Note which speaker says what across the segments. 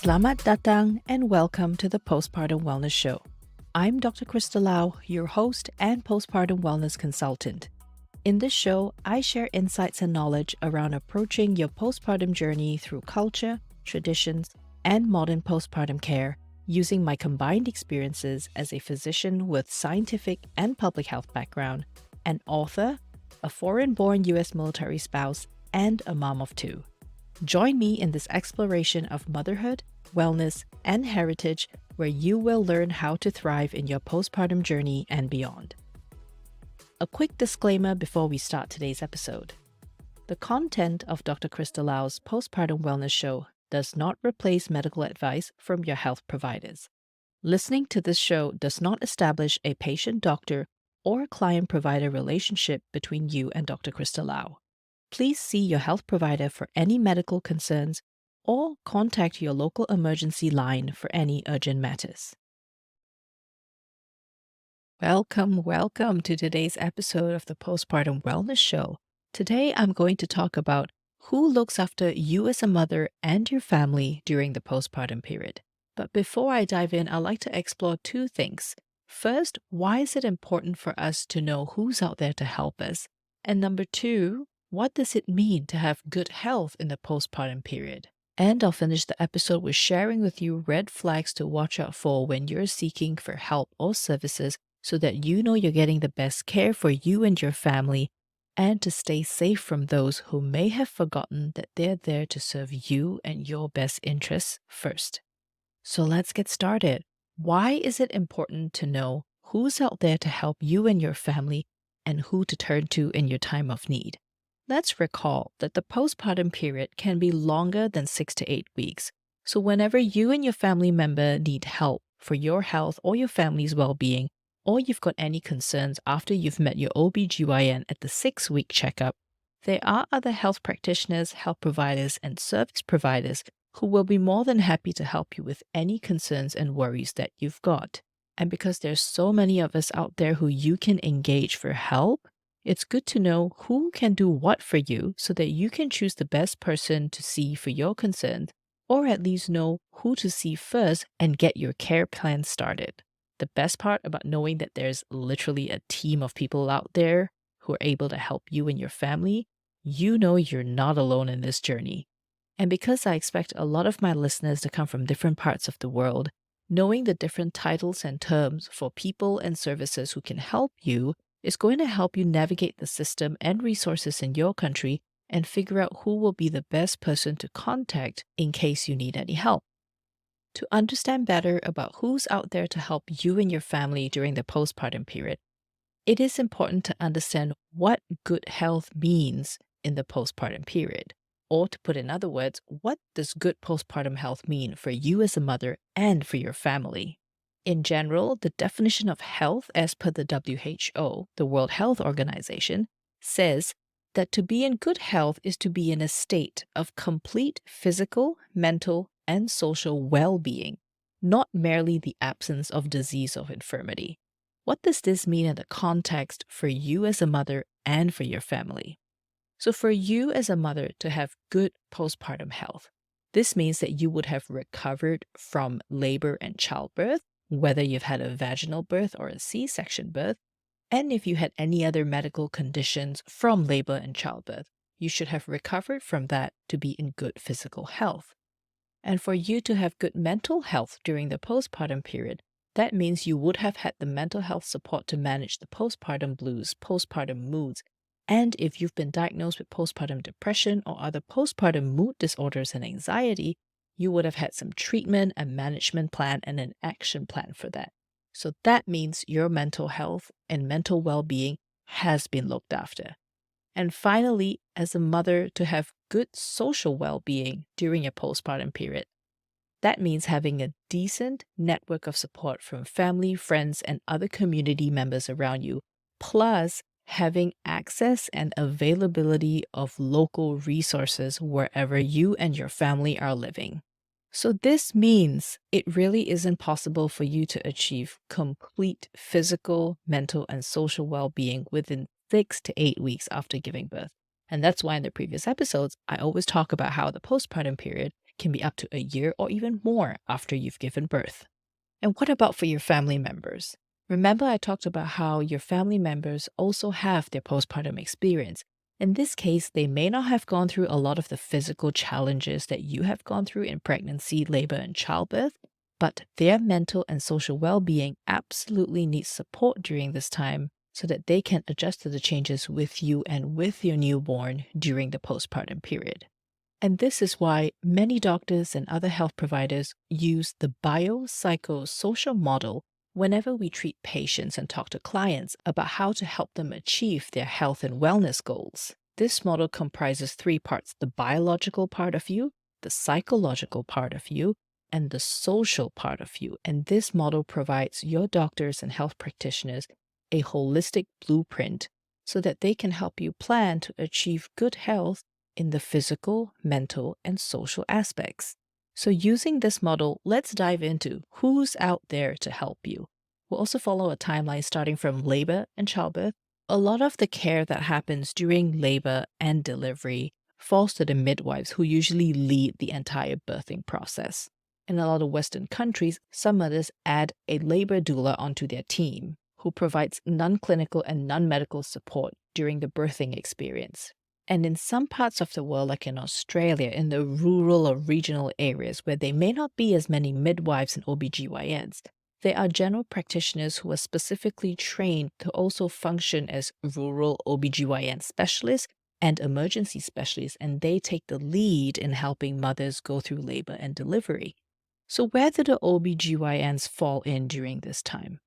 Speaker 1: Selamat datang and welcome to the Postpartum Wellness Show. I'm Dr. Krista Lau, your host and postpartum wellness consultant. In this show, I share insights and knowledge around approaching your postpartum journey through culture, traditions, and modern postpartum care using my combined experiences as a physician with scientific and public health background, an author, a foreign-born U.S. military spouse, and a mom of two. Join me in this exploration of motherhood, wellness, and heritage where you will learn how to thrive in your postpartum journey and beyond. A quick disclaimer before we start today's episode. The content of Dr. Krista Lau's Postpartum Wellness Show does not replace medical advice from your health providers. Listening to this show does not establish a patient-doctor or client-provider relationship between you and Dr. Krista Lau. Please see your health provider for any medical concerns or contact your local emergency line for any urgent matters. Welcome to today's episode of the Postpartum Wellness Show. Today, I'm going to talk about who looks after you as a mother and your family during the postpartum period. But before I dive in, I'd like to explore two things. First, why is it important for us to know who's out there to help us? And number two, what does it mean to have good health in the postpartum period? And I'll finish the episode with sharing with you red flags to watch out for when you're seeking for help or services so that you know you're getting the best care for you and your family, and to stay safe from those who may have forgotten that they're there to serve you and your best interests first. So let's get started. Why is it important to know who's out there to help you and your family and who to turn to in your time of need? Let's recall that the postpartum period can be longer than 6 to 8 weeks. So whenever you and your family member need help for your health or your family's well-being, or you've got any concerns after you've met your OBGYN at the 6-week checkup, there are other health practitioners, health providers, and service providers who will be more than happy to help you with any concerns and worries that you've got. And because there's so many of us out there who you can engage for help, it's good to know who can do what for you so that you can choose the best person to see for your concerns, or at least know who to see first and get your care plan started. The best part about knowing that there's literally a team of people out there who are able to help you and your family, you know you're not alone in this journey. And because I expect a lot of my listeners to come from different parts of the world, knowing the different titles and terms for people and services who can help you is going to help you navigate the system and resources in your country and figure out who will be the best person to contact in case you need any help. To understand better about who's out there to help you and your family during the postpartum period, it is important to understand what good health means in the postpartum period. Or to put in other words, what does good postpartum health mean for you as a mother and for your family? In general, the definition of health as per the WHO, the World Health Organization, says that to be in good health is to be in a state of complete physical, mental, and social well-being, not merely the absence of disease or infirmity. What does this mean in the context for you as a mother and for your family? So for you as a mother to have good postpartum health, this means that you would have recovered from labor and childbirth, whether you've had a vaginal birth or a C-section birth, and if you had any other medical conditions from labor and childbirth, you should have recovered from that to be in good physical health. And for you to have good mental health during the postpartum period, that means you would have had the mental health support to manage the postpartum blues, postpartum moods, and if you've been diagnosed with postpartum depression or other postpartum mood disorders and anxiety, you would have had some treatment and management plan and an action plan for that. So that means your mental health and mental well-being has been looked after. And finally, as a mother, to have good social well-being during your postpartum period. That means having a decent network of support from family, friends, and other community members around you, plus having access and availability of local resources wherever you and your family are living. So this means it really isn't possible for you to achieve complete physical, mental, and social well-being within 6 to 8 weeks after giving birth. And that's why in the previous episodes, I always talk about how the postpartum period can be up to a year or even more after you've given birth. And what about for your family members? Remember, I talked about how your family members also have their postpartum experience. In this case, they may not have gone through a lot of the physical challenges that you have gone through in pregnancy, labor, and childbirth, but their mental and social well being absolutely needs support during this time so that they can adjust to the changes with you and with your newborn during the postpartum period. And this is why many doctors and other health providers use the biopsychosocial model whenever we treat patients and talk to clients about how to help them achieve their health and wellness goals. This model comprises three parts: the biological part of you, the psychological part of you, and the social part of you. And this model provides your doctors and health practitioners a holistic blueprint so that they can help you plan to achieve good health in the physical, mental, and social aspects. So using this model, let's dive into who's out there to help you. We'll also follow a timeline starting from labor and childbirth. A lot of the care that happens during labor and delivery falls to the midwives, who usually lead the entire birthing process. In a lot of Western countries, some mothers add a labor doula onto their team, who provides non-clinical and non-medical support during the birthing experience. And in some parts of the world, like in Australia, in the rural or regional areas where there may not be as many midwives and OBGYNs, there are general practitioners who are specifically trained to also function as rural OBGYN specialists and emergency specialists, and they take the lead in helping mothers go through labor and delivery. So where do the OBGYNs fall in during this time?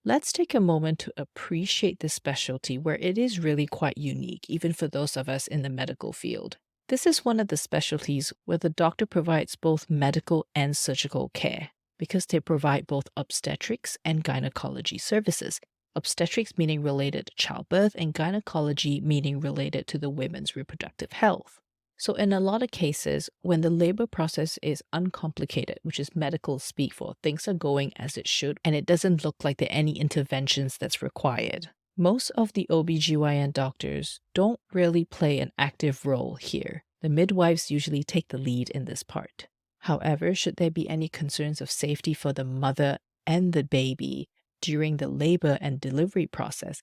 Speaker 1: Let's take a moment to appreciate this specialty where it is really quite unique, even for those of us in the medical field. This is one of the specialties where the doctor provides both medical and surgical care because they provide both obstetrics and gynecology services. Obstetrics meaning related to childbirth and gynecology meaning related to the women's reproductive health. So in a lot of cases, when the labor process is uncomplicated, which is medical speak for things are going as it should, and it doesn't look like there are any interventions that's required, most of the OBGYN doctors don't really play an active role here. The midwives usually take the lead in this part. However, should there be any concerns of safety for the mother and the baby during the labor and delivery process,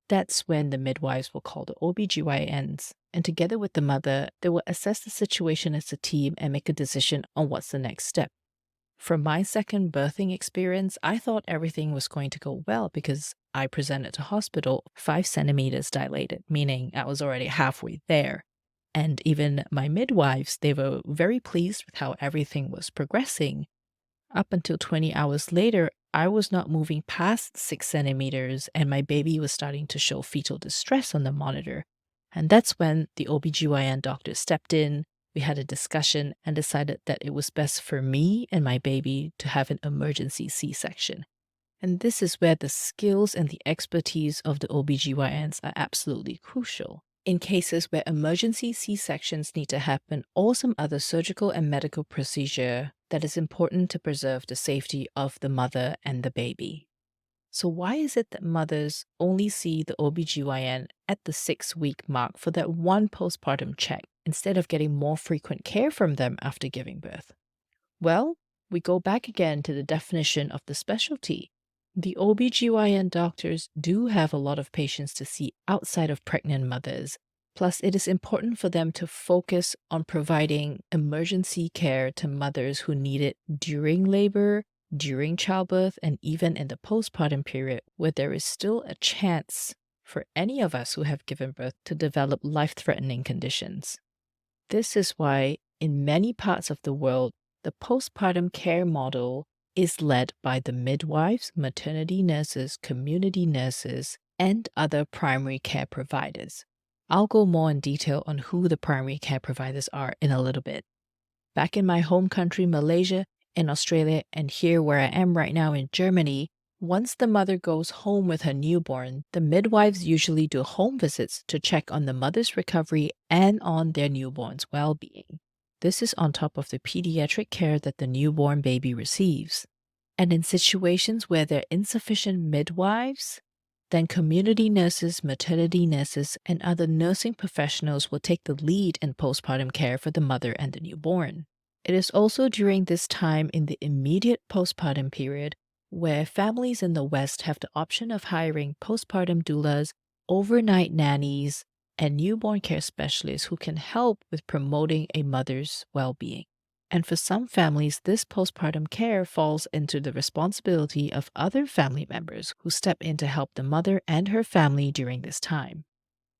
Speaker 1: that's when the midwives will call the OBGYNs, and together with the mother, they will assess the situation as a team and make a decision on what's the next step. From my second birthing experience, I thought everything was going to go well because I presented to hospital 5 centimeters dilated, meaning I was already halfway there. And even my midwives, they were very pleased with how everything was progressing. Up until 20 hours later, I was not moving past 6 centimeters and my baby was starting to show fetal distress on the monitor. And that's when the OBGYN doctor stepped in. We had a discussion and decided that it was best for me and my baby to have an emergency C-section. And this is where the skills and the expertise of the OBGYNs are absolutely crucial. In cases where emergency C-sections need to happen or some other surgical and medical procedure that is important to preserve the safety of the mother and the baby. So why is it that mothers only see the OBGYN at the 6-week mark for that one postpartum check instead of getting more frequent care from them after giving birth? Well, we go back again to the definition of the specialty. The OBGYN doctors do have a lot of patients to see outside of pregnant mothers. Plus, it is important for them to focus on providing emergency care to mothers who need it during labor, during childbirth, and even in the postpartum period, where there is still a chance for any of us who have given birth to develop life-threatening conditions. This is why, in many parts of the world, the postpartum care model is led by the midwives, maternity nurses, community nurses, and other primary care providers. I'll go more in detail on who the primary care providers are in a little bit. Back in my home country, Malaysia, in Australia, and here where I am right now in Germany, once the mother goes home with her newborn, the midwives usually do home visits to check on the mother's recovery and on their newborn's well-being. This is on top of the pediatric care that the newborn baby receives. And in situations where there are insufficient midwives, then community nurses, maternity nurses, and other nursing professionals will take the lead in postpartum care for the mother and the newborn. It is also during this time in the immediate postpartum period where families in the West have the option of hiring postpartum doulas, overnight nannies, and newborn care specialists who can help with promoting a mother's well being. And for some families, this postpartum care falls into the responsibility of other family members who step in to help the mother and her family during this time.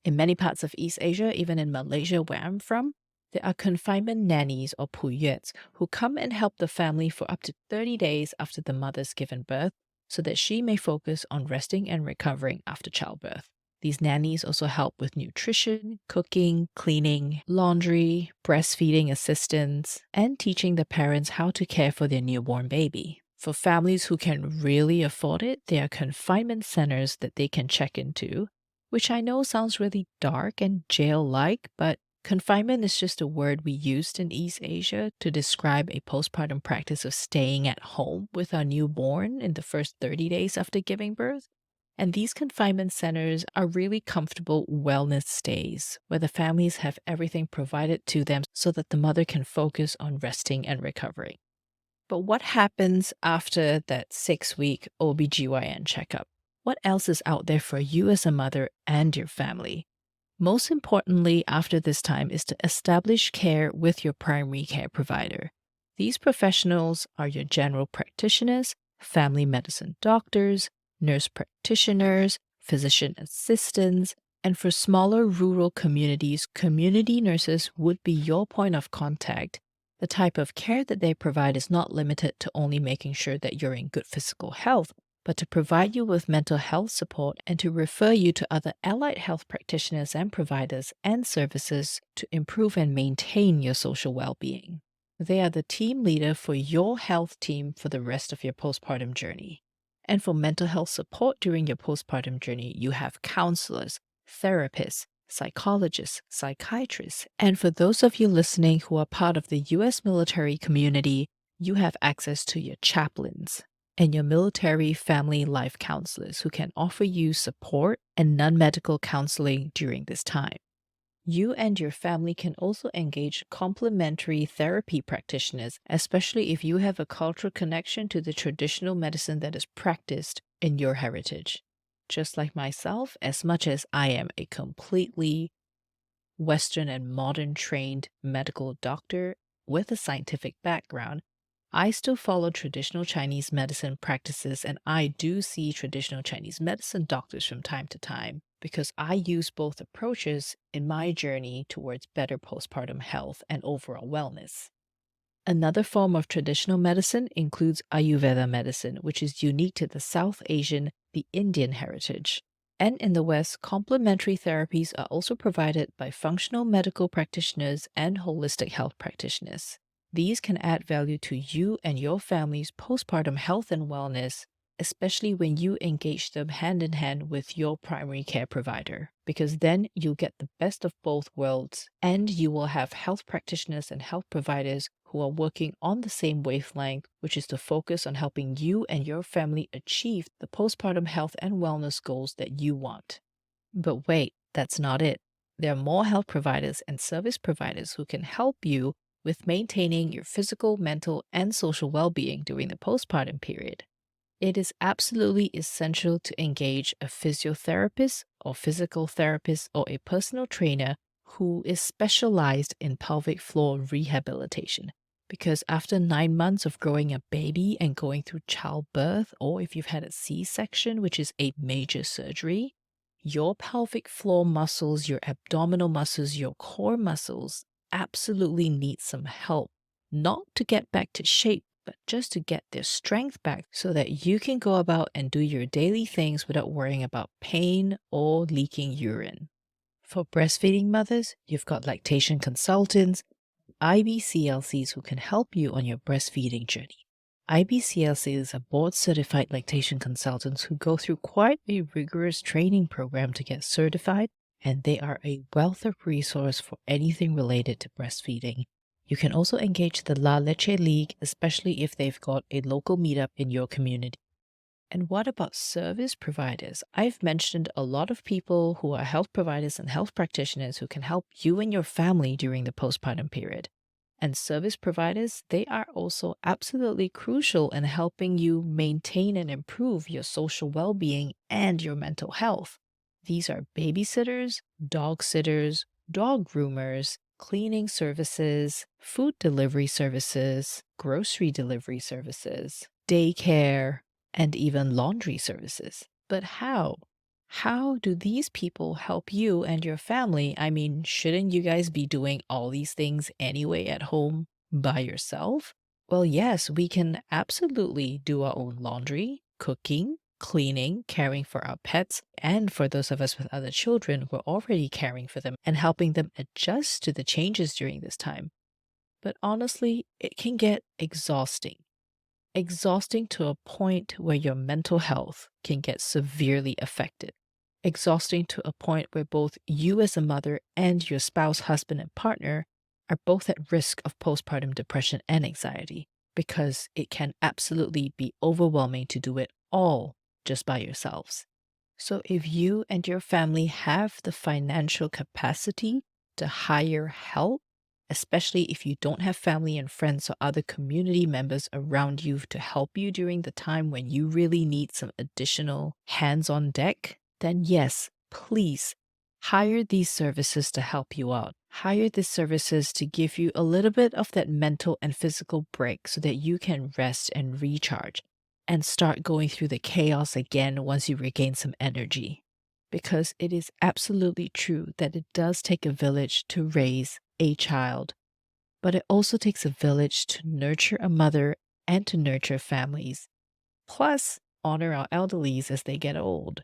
Speaker 1: In many parts of East Asia, even in Malaysia, where I'm from, there are confinement nannies or puyuets who come and help the family for up to 30 days after the mother's given birth so that she may focus on resting and recovering after childbirth. These nannies also help with nutrition, cooking, cleaning, laundry, breastfeeding assistance, and teaching the parents how to care for their newborn baby. For families who can really afford it, there are confinement centers that they can check into, which I know sounds really dark and jail like, but confinement is just a word we used in East Asia to describe a postpartum practice of staying at home with our newborn in the first 30 days after giving birth. And these confinement centers are really comfortable wellness stays where the families have everything provided to them so that the mother can focus on resting and recovering. But what happens after that 6-week OBGYN checkup? What else is out there for you as a mother and your family? Most importantly, after this time, is to establish care with your primary care provider. These professionals are your general practitioners, family medicine doctors, nurse practitioners, physician assistants, and for smaller rural communities, community nurses would be your point of contact. The type of care that they provide is not limited to only making sure that you're in good physical health, but to provide you with mental health support and to refer you to other allied health practitioners and providers and services to improve and maintain your social well being. They are the team leader for your health team for the rest of your postpartum journey. And for mental health support during your postpartum journey, you have counselors, therapists, psychologists, psychiatrists, and for those of you listening who are part of the US military community, you have access to your chaplains and your military family life counselors who can offer you support and non medical counseling during this time. You and your family can also engage complementary therapy practitioners, especially if you have a cultural connection to the traditional medicine that is practiced in your heritage. Just like myself, as much as I am a completely Western and modern trained medical doctor with a scientific background, I still follow traditional Chinese medicine practices and I do see traditional Chinese medicine doctors from time to time because I use both approaches in my journey towards better postpartum health and overall wellness. Another form of traditional medicine includes Ayurveda medicine, which is unique to the South Asian, the Indian heritage. And in the West, complementary therapies are also provided by functional medical practitioners and holistic health practitioners. These can add value to you and your family's postpartum health and wellness, especially when you engage them hand in hand with your primary care provider, because then you'll get the best of both worlds and you will have health practitioners and health providers who are working on the same wavelength, which is to focus on helping you and your family achieve the postpartum health and wellness goals that you want. But wait, that's not it. There are more health providers and service providers who can help you with maintaining your physical, mental, and social well-being during the postpartum period. It is absolutely essential to engage a physiotherapist or physical therapist or a personal trainer who is specialized in pelvic floor rehabilitation. Because after 9 months of growing a baby and going through childbirth, or if you've had a C-section, which is a major surgery, your pelvic floor muscles, your abdominal muscles, your core muscles absolutely need some help, not to get back to shape, but just to get their strength back so that you can go about and do your daily things without worrying about pain or leaking urine. For breastfeeding mothers, you've got lactation consultants, IBCLCs who can help you on your breastfeeding journey. IBCLCs are board-certified lactation consultants who go through quite a rigorous training program to get certified, and they are a wealth of resource for anything related to breastfeeding. You can also engage the La Leche League, especially if they've got a local meetup in your community. And what about service providers? I've mentioned a lot of people who are health providers and health practitioners who can help you and your family during the postpartum period. And service providers, they are also absolutely crucial in helping you maintain and improve your social well being and your mental health. These are babysitters, dog sitters, dog groomers, cleaning services, food delivery services, grocery delivery services, daycare, and even laundry services. But how? How do these people help you and your family? I mean, shouldn't you guys be doing all these things anyway at home by yourself? Well, yes, we can absolutely do our own laundry, cooking, cleaning, caring for our pets, and for those of us with other children, we're already caring for them and helping them adjust to the changes during this time. But honestly, it can get exhausting. Exhausting to a point where your mental health can get severely affected. Exhausting to a point where both you as a mother and your spouse, husband, and partner are both at risk of postpartum depression and anxiety because it can absolutely be overwhelming to do it all just by yourselves. So, if you and your family have the financial capacity to hire help, especially if you don't have family and friends or other community members around you to help you during the time when you really need some additional hands on deck, then yes, please hire these services to help you out. Hire these services to give you a little bit of that mental and physical break so that you can rest and recharge and start going through the chaos again once you regain some energy. Because it is absolutely true that it does take a village to raise a child, but it also takes a village to nurture a mother and to nurture families. Plus, honor our elderlies as they get old.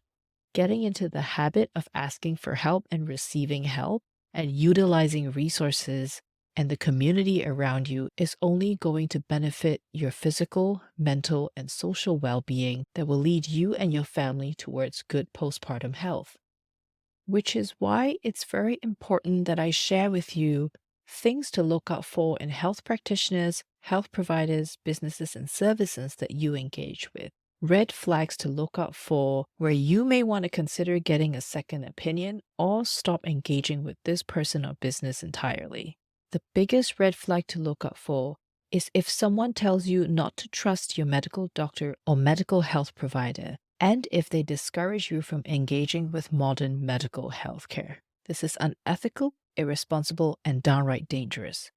Speaker 1: Getting into the habit of asking for help and receiving help and utilizing resources and the community around you is only going to benefit your physical, mental, and social well being that will lead you and your family towards good postpartum health. Which is why it's very important that I share with you things to look out for in health practitioners, health providers, businesses, and services that you engage with. Red flags to look out for where you may want to consider getting a second opinion or stop engaging with this person or business entirely. The biggest red flag to look out for is if someone tells you not to trust your medical doctor or medical health provider, and if they discourage you from engaging with modern medical healthcare. This is unethical, irresponsible, and downright dangerous.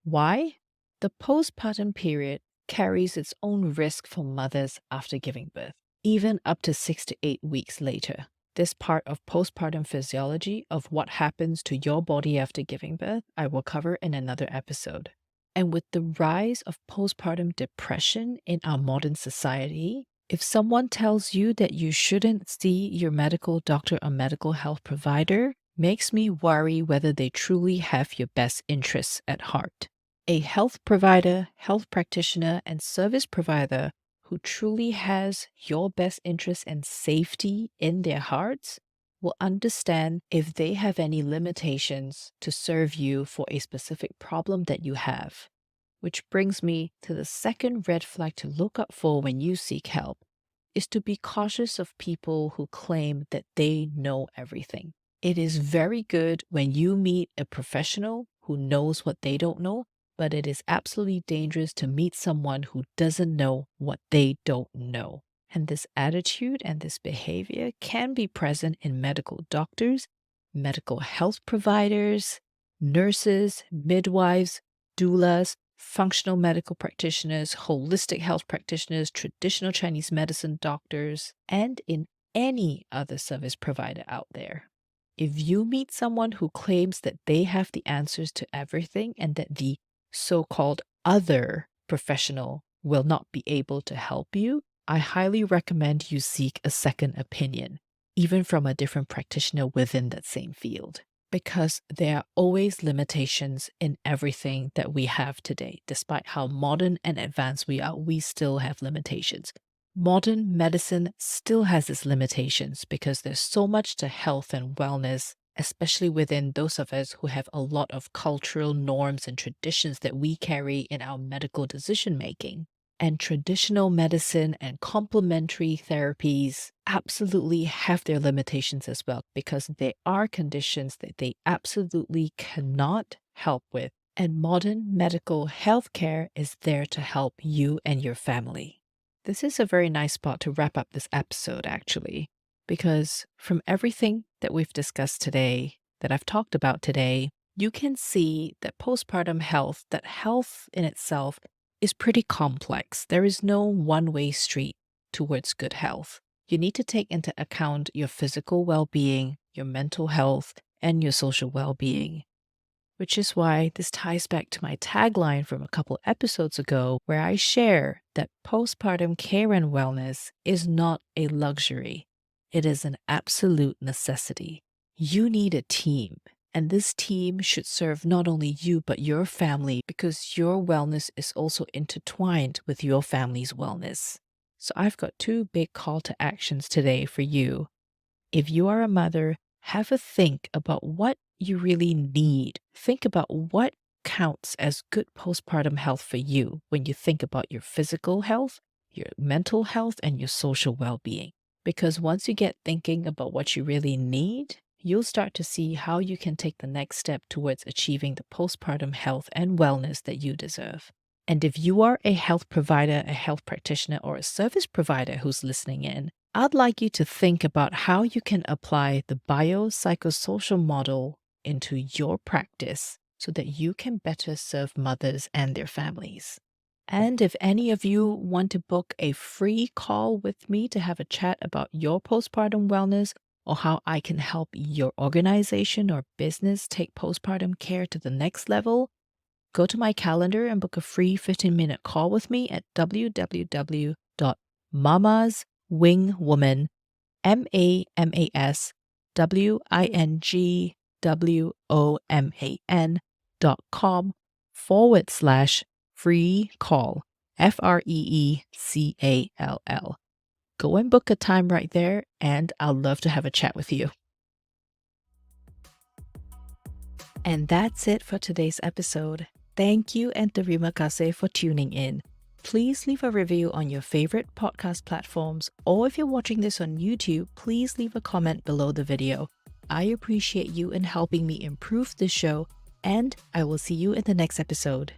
Speaker 1: Why? The postpartum period carries its own risk for mothers after giving birth, even up to 6 to 8 weeks later. This part of postpartum physiology of what happens to your body after giving birth, I will cover in another episode. And with the rise of postpartum depression in our modern society, if someone tells you that you shouldn't see your medical doctor or medical health provider, makes me worry whether they truly have your best interests at heart. A health provider, health practitioner, and service provider who truly has your best interests and safety in their hearts will understand if they have any limitations to serve you for a specific problem that you have. Which brings me to the second red flag to look out for when you seek help is to be cautious of people who claim that they know everything. It is very good when you meet a professional who knows what they don't know, but it is absolutely dangerous to meet someone who doesn't know what they don't know. And this attitude and this behavior can be present in medical doctors, medical health providers, nurses, midwives, doulas, functional medical practitioners, holistic health practitioners, traditional Chinese medicine doctors, and in any other service provider out there. If you meet someone who claims that they have the answers to everything and that the so-called other professional will not be able to help you, I highly recommend you seek a second opinion, even from a different practitioner within that same field. Because there are always limitations in everything that we have today. Despite how modern and advanced we are, we still have limitations. Modern medicine still has its limitations because there's so much to health and wellness, especially within those of us who have a lot of cultural norms and traditions that we carry in our medical decision making. And traditional medicine and complementary therapies absolutely have their limitations as well because there are conditions that they absolutely cannot help with And modern medical healthcare is there to help you and your family. This is a very nice spot to wrap up this episode, actually, because from everything that we've discussed today, that I've talked about today, you can see that postpartum health, that health in itself, is pretty complex. There is no one-way street towards good health. You need to take into account your physical well-being, your mental health, and your social well-being. Which is why this ties back to my tagline from a couple episodes ago, where I share that postpartum care and wellness is not a luxury. It is an absolute necessity. You need a team, and this team should serve not only you, but your family, because your wellness is also intertwined with your family's wellness. So I've got two big call to actions today for you. If you are a mother, have a think about what you really need. Think about what counts as good postpartum health for you when you think about your physical health, your mental health, and your social well being. Because once you get thinking about what you really need, you'll start to see how you can take the next step towards achieving the postpartum health and wellness that you deserve. And if you are a health provider, a health practitioner, or a service provider who's listening in, I'd like you to think about how you can apply the biopsychosocial model into your practice so that you can better serve mothers and their families. And if any of you want to book a free call with me to have a chat about your postpartum wellness or how I can help your organization or business take postpartum care to the next level, go to my calendar and book a free 15-minute call with me at www.mamaswingwoman, mamaswingwoman.com/free call, FREECALL. Go and book a time right there, and I'll love to have a chat with you. And that's it for today's episode. Thank you and terima kasih for tuning in. Please leave a review on your favorite podcast platforms, or if you're watching this on YouTube, please leave a comment below the video. I appreciate you in helping me improve this show, and I will see you in the next episode.